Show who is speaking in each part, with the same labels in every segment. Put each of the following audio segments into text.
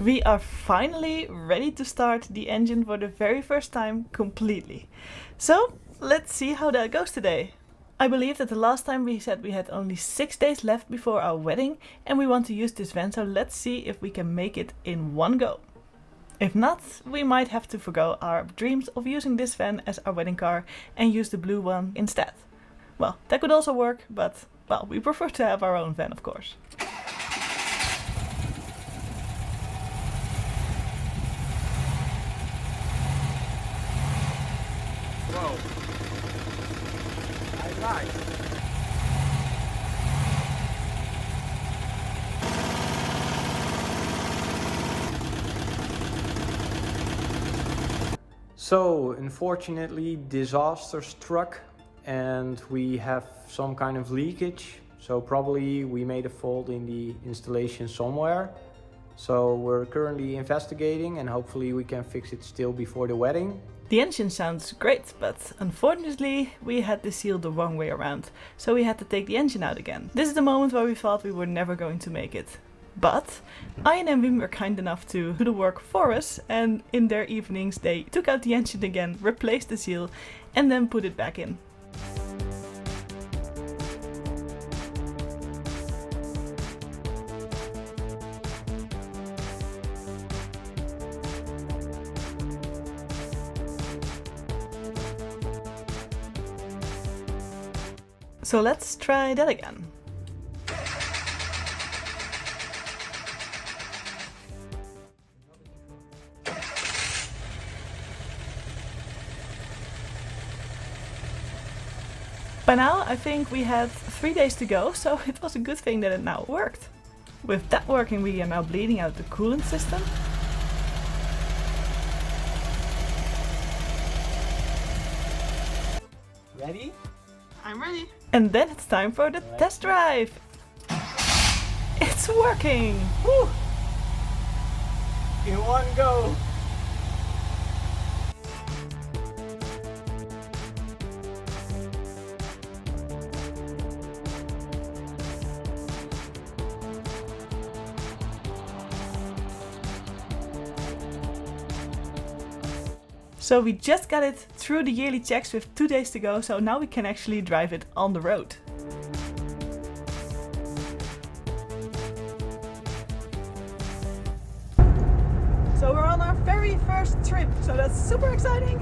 Speaker 1: We are finally ready to start the engine for the very first time completely. So let's see how that goes today. I believe that the last time we said we had only 6 days left before our wedding and we want to use this van, so let's see if we can make it in one go. If not, we might have to forgo our dreams of using this van as our wedding car and use the blue one instead. Well, that could also work, but well, we prefer to have our own van, of course.
Speaker 2: Whoa. I like. So, unfortunately, disaster struck and we have some kind of leakage. So probably we made a fault in the installation somewhere. So we're currently investigating and hopefully we can fix it still before the wedding.
Speaker 1: The engine sounds great, but unfortunately we had the seal the wrong way around, so we had to take the engine out again. This is the moment where we thought we were never going to make it. But Ian and Wim were kind enough to do the work for us, and in their evenings they took out the engine again, replaced the seal and then put it back in. So let's try that again. By now I think we had 3 days to go, so it was a good thing that it now worked. With that working, we are now bleeding out the coolant system.
Speaker 2: Ready?
Speaker 3: I'm ready.
Speaker 1: And then it's time for the test drive! It's working! Woo!
Speaker 2: In one go!
Speaker 1: So we just got it through the yearly checks with 2 days to go, so now we can actually drive it on the road. So we're on our very first trip, so that's super exciting!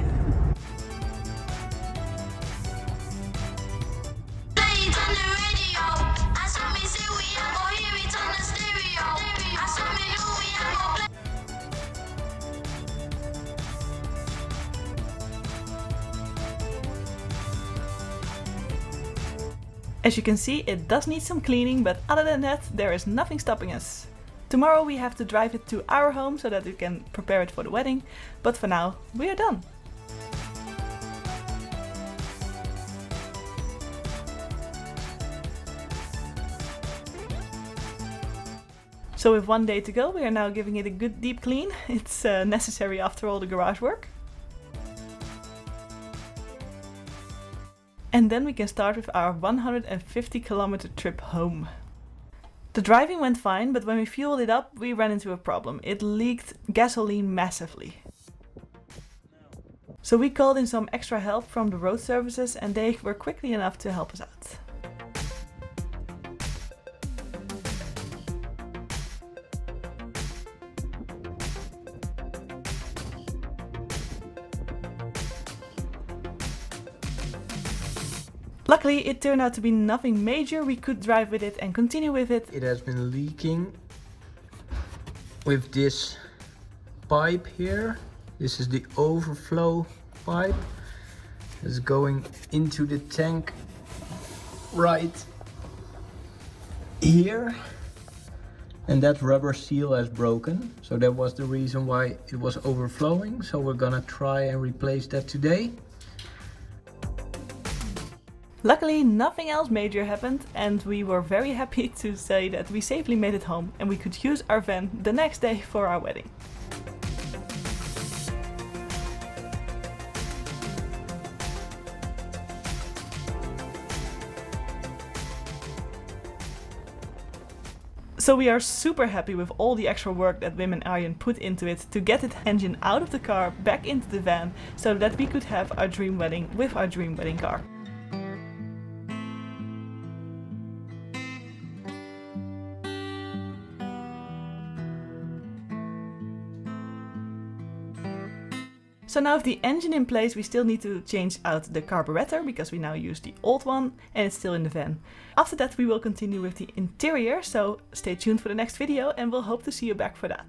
Speaker 1: As you can see, it does need some cleaning, but other than that, there is nothing stopping us. Tomorrow we have to drive it to our home so that we can prepare it for the wedding, but for now, we are done. So with 1 day to go, we are now giving it a good deep clean. It's necessary after all the garage work. And then we can start with our 150-kilometer trip home. The driving went fine, but when we fueled it up, we ran into a problem. It leaked gasoline massively. So we called in some extra help from the road services and they were quickly enough to help us out. Luckily, it turned out to be nothing major. We could drive with it and continue with it.
Speaker 2: It has been leaking with this pipe here. This is the overflow pipe. It's going into the tank right here. And that rubber seal has broken. So that was the reason why it was overflowing. So we're gonna try and replace that today.
Speaker 1: Luckily, nothing else major happened and we were very happy to say that we safely made it home and we could use our van the next day for our wedding. So So we are super happy with all the extra work that Wim and Arjen put into it to get the engine out of the car, back into the van, so that we could have our dream wedding with our dream wedding car. So now with the engine in place, we still need to change out the carburetor because we now use the old one and it's still in the van. After that we will continue with the interior, so stay tuned for the next video and we'll hope to see you back for that.